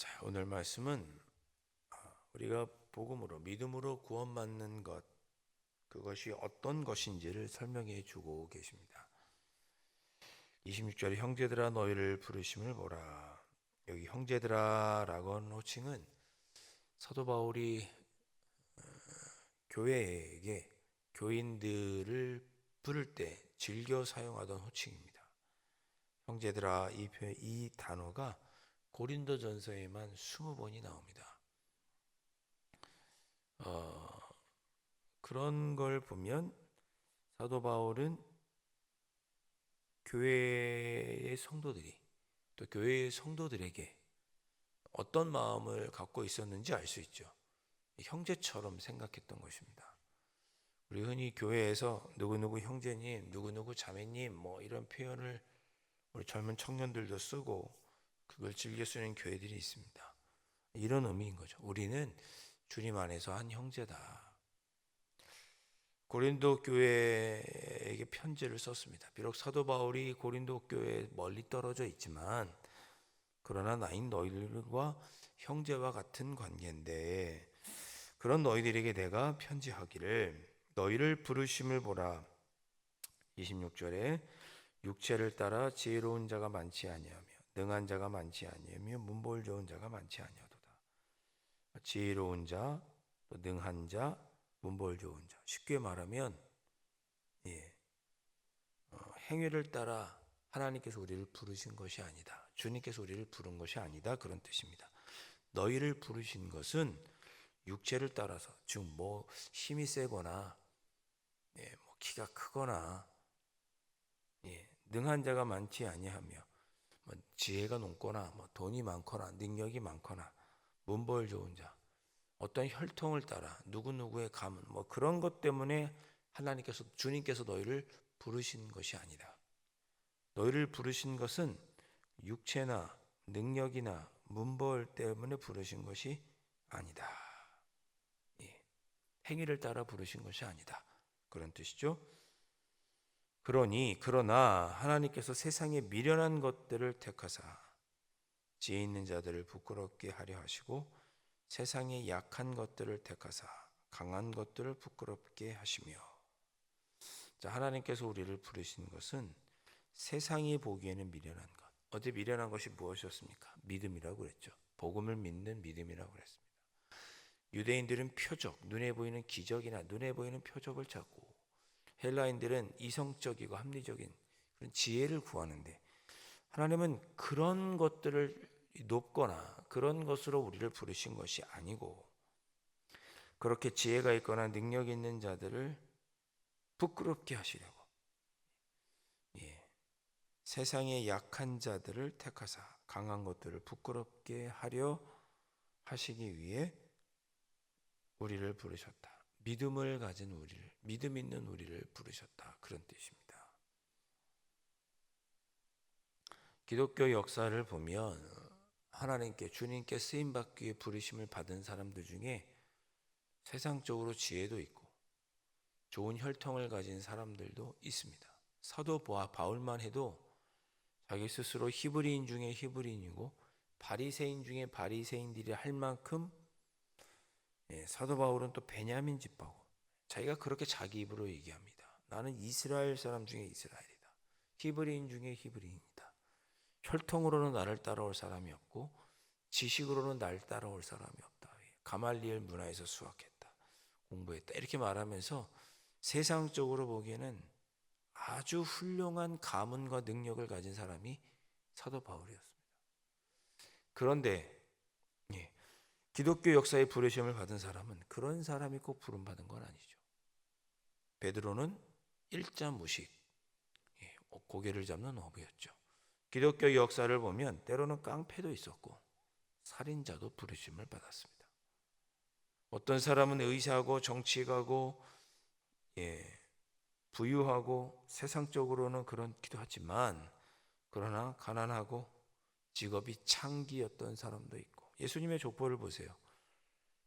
자, 오늘 말씀은 우리가 복음으로 믿음으로 구원받는 것, 그것이 어떤 것인지를 설명해 주고 계십니다. 26절에 형제들아 너희를 부르심을 보라. 여기 형제들아라고 하는 호칭은 사도 바울이 교회에게 교인들을 부를 때 즐겨 사용하던 호칭입니다. 형제들아, 이 단어가 고린도전서에만 20번이 나옵니다. 그런 걸 보면 사도 바울은 교회의 성도들이 또 교회의 성도들에게 어떤 마음을 갖고 있었는지 알 수 있죠. 형제처럼 생각했던 것입니다. 우리 흔히 교회에서 누구누구 형제님, 누구누구 자매님 뭐 이런 표현을 우리 젊은 청년들도 쓰고 그걸 즐겨 쓰는 교회들이 있습니다. 이런 의미인 거죠. 우리는 주님 안에서 한 형제다. 고린도 교회에게 편지를 썼습니다. 비록 사도 바울이 고린도 교회에 멀리 떨어져 있지만 그러나 나인 너희들과 형제와 같은 관계인데 그런 너희들에게 내가 편지하기를 너희를 부르심을 보라. 26절에 육체를 따라 지혜로운 자가 많지 아니하며 능한 자가 많지 아니하며 문볼 좋은 자가 많지 아니하도다. 지혜로운 자, 또 능한 자, 문볼 좋은 자. 쉽게 말하면 행위를 따라 하나님께서 우리를 부르신 것이 아니다. 주님께서 우리를 부른 것이 아니다. 그런 뜻입니다. 너희를 부르신 것은 육체를 따라서, 즉 뭐 힘이 세거나 뭐 키가 크거나 능한 자가 많지 아니하며 뭐 지혜가 높거나 뭐 돈이 많거나 능력이 많거나 문벌 좋은 자, 어떤 혈통을 따라 누구누구의 가문 뭐 그런 것 때문에 하나님께서 주님께서 너희를 부르신 것이 아니다. 너희를 부르신 것은 육체나 능력이나 문벌 때문에 부르신 것이 아니다. 행위를 따라 부르신 것이 아니다. 그런 뜻이죠. 그러나 하나님께서 세상에 미련한 것들을 택하사 지혜 있는 자들을 부끄럽게 하려 하시고 세상에 약한 것들을 택하사 강한 것들을 부끄럽게 하시며. 자, 하나님께서 우리를 부르신 것은 세상이 보기에는 미련한 것. 어제 미련한 것이 무엇이었습니까? 믿음이라고 그랬죠. 복음을 믿는 믿음이라고 그랬습니다. 유대인들은 표적, 눈에 보이는 기적이나 눈에 보이는 표적을 찾고 헬라인들은 이성적이고 합리적인 그런 지혜를 구하는데 하나님은 그런 것들을 높거나 그런 것으로 우리를 부르신 것이 아니고 그렇게 지혜가 있거나 능력 있는 자들을 부끄럽게 하시려고 세상의 약한 자들을 택하사 강한 것들을 부끄럽게 하려 하시기 위해 우리를 부르셨다. 믿음을 가진 우리를, 믿음 있는 우리를 부르셨다. 그런 뜻입니다. 기독교 역사를 보면 하나님께 주님께 쓰임 받기 위해 부르심을 받은 사람들 중에 세상적으로 지혜도 있고 좋은 혈통을 가진 사람들도 있습니다. 사도 바울만 해도 자기 스스로 히브리인 중에 히브리인이고 바리새인 중에 바리새인들이 할 만큼 사도 바울은 또 베냐민 집파고 자기가 그렇게 자기 입으로 얘기합니다. 나는 이스라엘 사람 중에 이스라엘이다. 히브리인 중에 히브리인이다. 혈통으로는 나를 따라올 사람이 없고 지식으로는 나를 따라올 사람이 없다. 가말리엘 문화에서 수학했다. 공부했다. 이렇게 말하면서 세상적으로 보기에는 아주 훌륭한 가문과 능력을 가진 사람이 사도 바울이었습니다. 그런데 기독교 역사에 부르심을 받은 사람은 그런 사람이 꼭 부름받은 건 아니죠. 베드로는 일자 무식, 고개를 잡는 어부였죠. 기독교 역사를 보면 때로는 깡패도 있었고 살인자도 부르심을 받았습니다. 어떤 사람은 의사고 정치가고 부유하고 세상적으로는 그렇기도 하지만 그러나 가난하고 직업이 창기였던 사람도 있고 예수님의 족보를 보세요.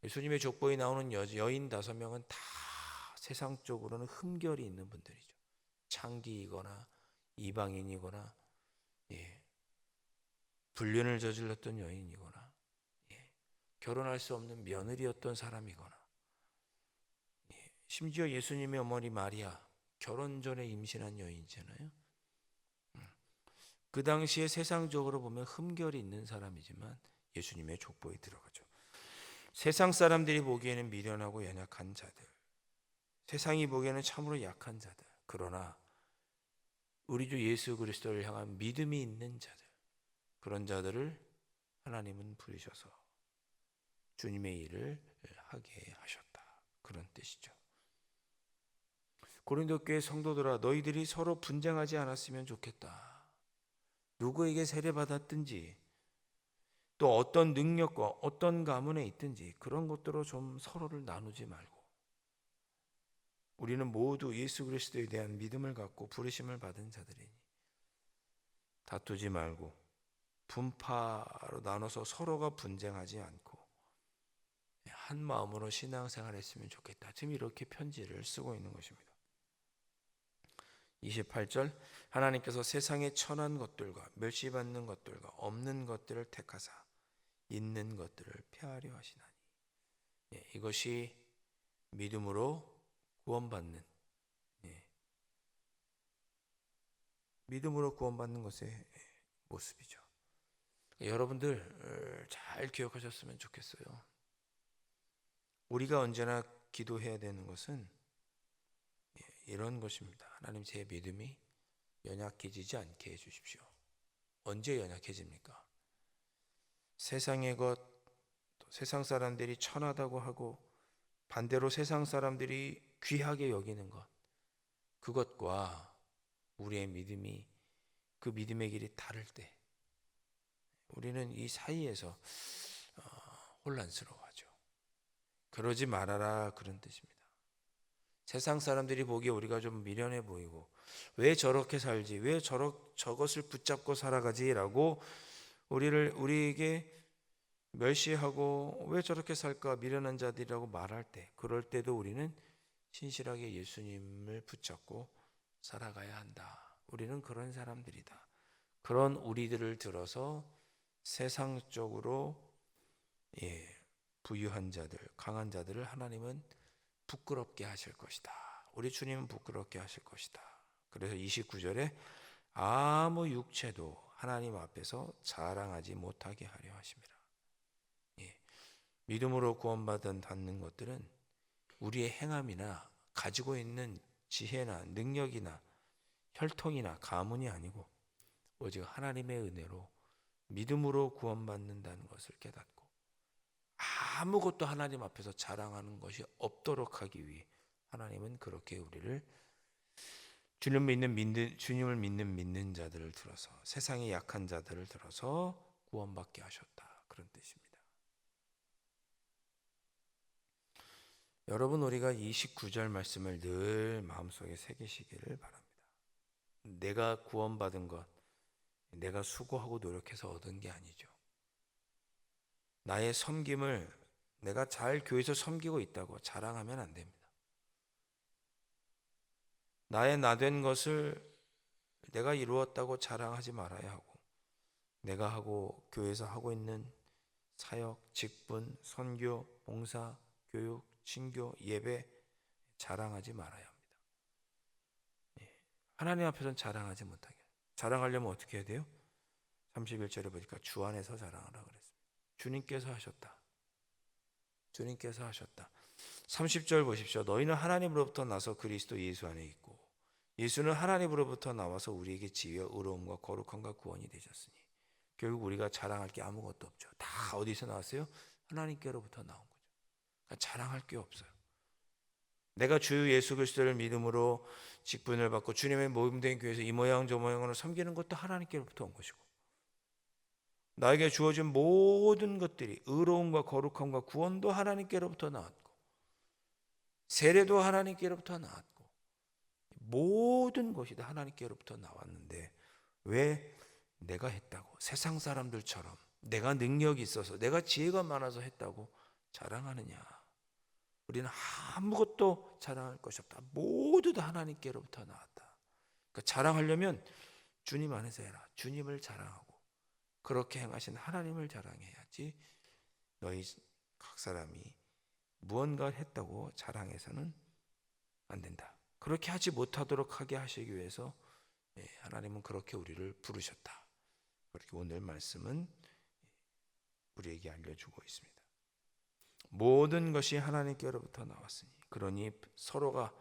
예수님의 족보에 나오는 여인 5명은 다 세상적으로는 흠결이 있는 분들이죠. 창기이거나 이방인이거나 불륜을 저질렀던 여인이거나 결혼할 수 없는 며느리였던 사람이거나, 심지어 예수님의 어머니 마리아 결혼 전에 임신한 여인이잖아요. 그 당시에 세상적으로 보면 흠결이 있는 사람이지만 예수님의 족보에 들어가죠. 세상 사람들이 보기에는 미련하고 연약한 자들, 세상이 보기에는 참으로 약한 자들, 그러나 우리 주 예수 그리스도를 향한 믿음이 있는 자들, 그런 자들을 하나님은 부르셔서 주님의 일을 하게 하셨다, 그런 뜻이죠. 고린도 교회 성도들아, 너희들이 서로 분쟁하지 않았으면 좋겠다. 누구에게 세례받았든지 또 어떤 능력과 어떤 가문에 있든지 그런 것들로 좀 서로를 나누지 말고, 우리는 모두 예수 그리스도에 대한 믿음을 갖고 부르심을 받은 자들이니 다투지 말고 분파로 나눠서 서로가 분쟁하지 않고 한 마음으로 신앙생활 했으면 좋겠다. 지금 이렇게 편지를 쓰고 있는 것입니다. 28절, 하나님께서 세상에 천한 것들과 멸시받는 것들과 없는 것들을 택하사 있는 것들을 폐하려 하시나니. 이것이 믿음으로 구원받는, 믿음으로 구원받는 것의 모습이죠. 여러분들 잘 기억하셨으면 좋겠어요. 우리가 언제나 기도해야 되는 것은 이런 것입니다. 하나님, 제 믿음이 연약해지지 않게 해주십시오. 언제 연약해집니까? 세상의 것, 세상 사람들이 천하다고 하고 반대로 세상 사람들이 귀하게 여기는 것, 그것과 우리의 믿음이, 그 믿음의 길이 다를 때 우리는 이 사이에서 혼란스러워하죠. 그러지 말아라, 그런 뜻입니다. 세상 사람들이 보기에 우리가 좀 미련해 보이고 왜 저렇게 살지, 왜 저것을 붙잡고 살아가지라고 우리에게 멸시하고 왜 저렇게 살까, 미련한 자들이라고 말할 때, 그럴 때도 우리는 신실하게 예수님을 붙잡고 살아가야 한다. 우리는 그런 사람들이다. 그런 우리들을 들어서 세상적으로 부유한 자들, 강한 자들을 하나님은 부끄럽게 하실 것이다. 우리 주님은 부끄럽게 하실 것이다. 그래서 29절에 아무 육체도 하나님 앞에서 자랑하지 못하게 하려 하심이라. 믿음으로 구원받는 것들은 우리의 행함이나 가지고 있는 지혜나 능력이나 혈통이나 가문이 아니고 오직 하나님의 은혜로 믿음으로 구원받는다는 것을 깨닫고 아무것도 하나님 앞에서 자랑하는 것이 없도록 하기 위해 하나님은 그렇게 우리를 주님을 믿는 자들을 들어서, 세상의 약한 자들을 들어서 구원받게 하셨다, 그런 뜻입니다. 여러분, 우리가 29절 말씀을 늘 마음속에 새기시기를 바랍니다. 내가 구원받은 것, 내가 수고하고 노력해서 얻은 게 아니죠. 나의 섬김을 내가 잘 교회에서 섬기고 있다고 자랑하면 안 됩니다. 나의 나된 것을 내가 이루었다고 자랑하지 말아야 하고, 내가 교회에서 하고 있는 사역, 직분, 선교, 봉사, 교육, 친교, 예배 자랑하지 말아야 합니다. 하나님 앞에서는 자랑하지 못하게. 자랑하려면 어떻게 해야 돼요? 31절에 보니까 주 안에서 자랑하라 그랬습니다. 주님께서 하셨다. 주님께서 하셨다. 30절 보십시오. 너희는 하나님으로부터 나서 그리스도 예수 안에 있고 예수는 하나님으로부터 나와서 우리에게 지혜와 의로움과 거룩함과 구원이 되셨으니. 결국 우리가 자랑할 게 아무것도 없죠. 다 어디서 나왔어요? 하나님께로부터 나온 거죠. 그러니까 자랑할 게 없어요. 내가 주 예수 그리스도를 믿음으로 직분을 받고 주님의 모임된 교회에서 이 모양 저 모양으로 섬기는 것도 하나님께로부터 온 것이고, 나에게 주어진 모든 것들이 의로움과 거룩함과 구원도 하나님께로부터 나왔고, 세례도 하나님께로부터 나왔고, 모든 것이 다 하나님께로부터 나왔는데 왜 내가 했다고, 세상 사람들처럼 내가 능력이 있어서 내가 지혜가 많아서 했다고 자랑하느냐? 우리는 아무것도 자랑할 것이 없다. 모두 다 하나님께로부터 나왔다. 그러니까 자랑하려면 주님 안에서 해라. 주님을 자랑하고 그렇게 행하신 하나님을 자랑해야지 너희 각 사람이 무언가 했다고 자랑해서는 안 된다. 그렇게 하지 못하도록 하게 하시기 위해서 하나님은 그렇게 우리를 부르셨다. 그렇게 오늘 말씀은 우리에게 알려주고 있습니다. 모든 것이 하나님께로부터 나왔으니 그러니 서로가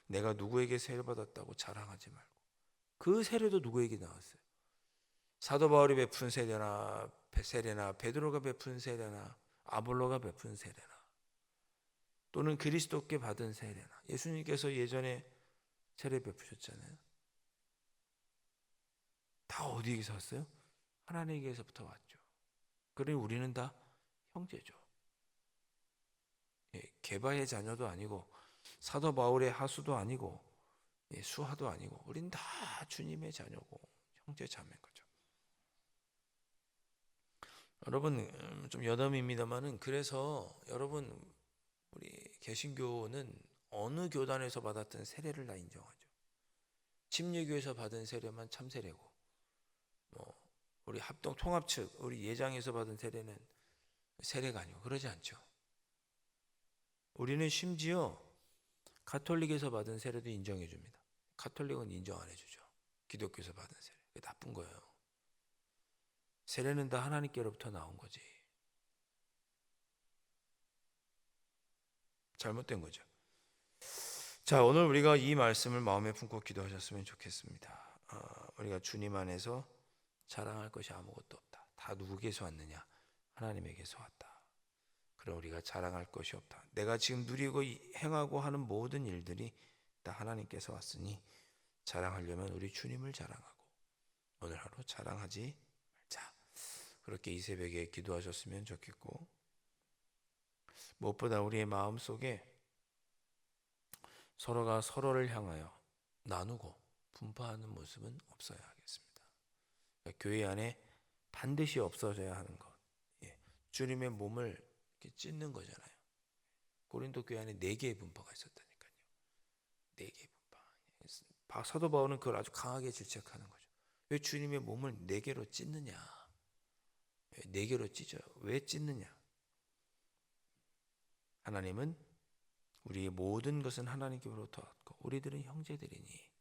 내가 누구에게 세례 받았다고 자랑하지 말고, 그 세례도 누구에게 나왔어요? 사도 바울이 베푼 세례나 베드로가 베푼 세례나 아볼로가 베푼 세례나 또는 그리스도께 받은 세례나 예수님께서 예전에 세례 베푸셨잖아요. 다 어디에서 왔어요? 하나님께서부터 왔죠. 그러니 우리는 다 형제죠. 게바의 자녀도 아니고 사도 바울의 하수도 아니고 수하도 아니고 우린 다 주님의 자녀고 형제 자매인 거죠. 여러분 좀 여담입니다만은, 그래서 여러분 우리 개신교는 어느 교단에서 받았던 세례를 다 인정하죠. 침례교에서 받은 세례만 참 세례고, 우리 합동 통합 측 우리 예장에서 받은 세례는 세례가 아니고 그러지 않죠. 우리는 심지어 가톨릭에서 받은 세례도 인정해 줍니다. 가톨릭은 인정 안 해주죠. 기독교에서 받은 세례. 그게 나쁜 거예요. 세례는 다 하나님께로부터 나온 거지. 잘못된 거죠. 자, 오늘 우리가 이 말씀을 마음에 품고 기도하셨으면 좋겠습니다. 우리가 주님 안에서 자랑할 것이 아무것도 없다. 다 누구에게서 왔느냐? 하나님에게서 왔다. 그럼 우리가 자랑할 것이 없다. 내가 지금 누리고 행하고 하는 모든 일들이 다 하나님께서 왔으니 자랑하려면 우리 주님을 자랑하고 오늘 하루 자랑하지 말자. 그렇게 이 새벽에 기도하셨으면 좋겠고, 무엇보다 우리의 마음속에 서로가 서로를 향하여 나누고 분파하는 모습은 없어야 하겠습니다. 그러니까 교회 안에 반드시 없어져야 하는 것, 주님의 몸을 이렇게 찢는 거잖아요. 고린도 교회 안에 4개의 분파가 있었다니까요. 4개의 분파. 사도 바울은 그걸 아주 강하게 질책하는 거죠. 왜 주님의 몸을 4개로 찢느냐? 4개로 찢어요. 왜 찢느냐? 하나님은 우리의 모든 것은 하나님께로부터 왔고 우리들은 형제들이니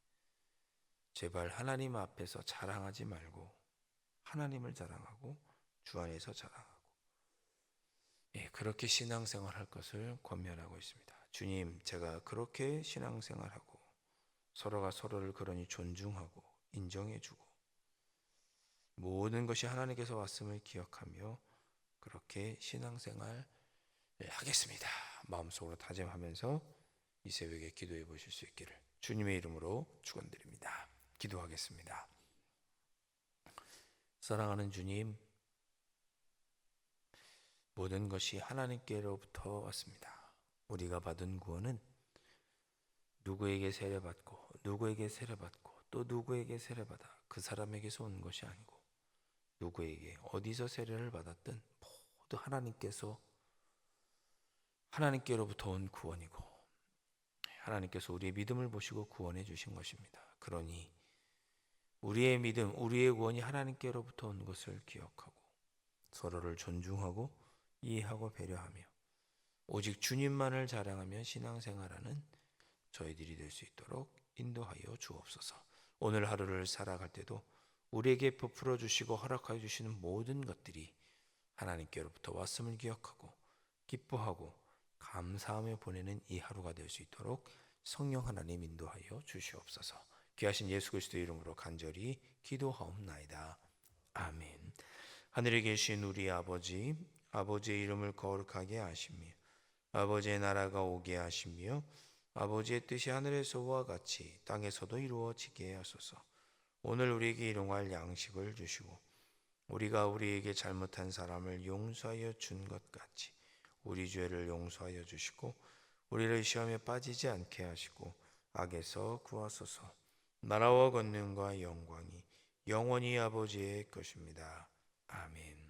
제발 하나님 앞에서 자랑하지 말고 하나님을 자랑하고 주 안에서 자랑하고, 그렇게 신앙생활 할 것을 권면하고 있습니다. 주님, 제가 그렇게 신앙생활하고 서로가 서로를 그러니 존중하고 인정해주고 모든 것이 하나님께서 왔음을 기억하며 그렇게 신앙생활 하겠습니다. 마음속으로 다짐하면서 이 새벽에 기도해 보실 수 있기를 주님의 이름으로 축원드립니다. 기도하겠습니다. 사랑하는 주님, 모든 것이 하나님께로부터 왔습니다. 우리가 받은 구원은 누구에게 세례받고 누구에게 세례받고 또 누구에게 세례받아 그 사람에게서 온 것이 아니고 누구에게 어디서 세례를 받았든 모두 하나님께로부터 온 구원이고 하나님께서 우리의 믿음을 보시고 구원해 주신 것입니다. 그러니 우리의 믿음, 우리의 구원이 하나님께로부터 온 것을 기억하고 서로를 존중하고 이해하고 배려하며 오직 주님만을 자랑하며 신앙생활하는 저희들이 될 수 있도록 인도하여 주옵소서. 오늘 하루를 살아갈 때도 우리에게 베풀어 주시고 허락하여 주시는 모든 것들이 하나님께로부터 왔음을 기억하고 기뻐하고 감사하며 보내는 이 하루가 될 수 있도록 성령 하나님 인도하여 주시옵소서. 귀하신 예수 그리스도의 이름으로 간절히 기도하옵나이다. 아멘. 하늘에 계신 우리 아버지, 아버지의 이름을 거룩하게 하시며 아버지의 나라가 오게 하시며 아버지의 뜻이 하늘에서와 같이 땅에서도 이루어지게 하소서. 오늘 우리에게 일용할 양식을 주시고 우리가 우리에게 잘못한 사람을 용서하여 준 것 같이 우리 죄를 용서하여 주시고 우리를 시험에 빠지지 않게 하시고 악에서 구하소서. 나라와 권능과 영광이 영원히 아버지의 것입니다. 아멘.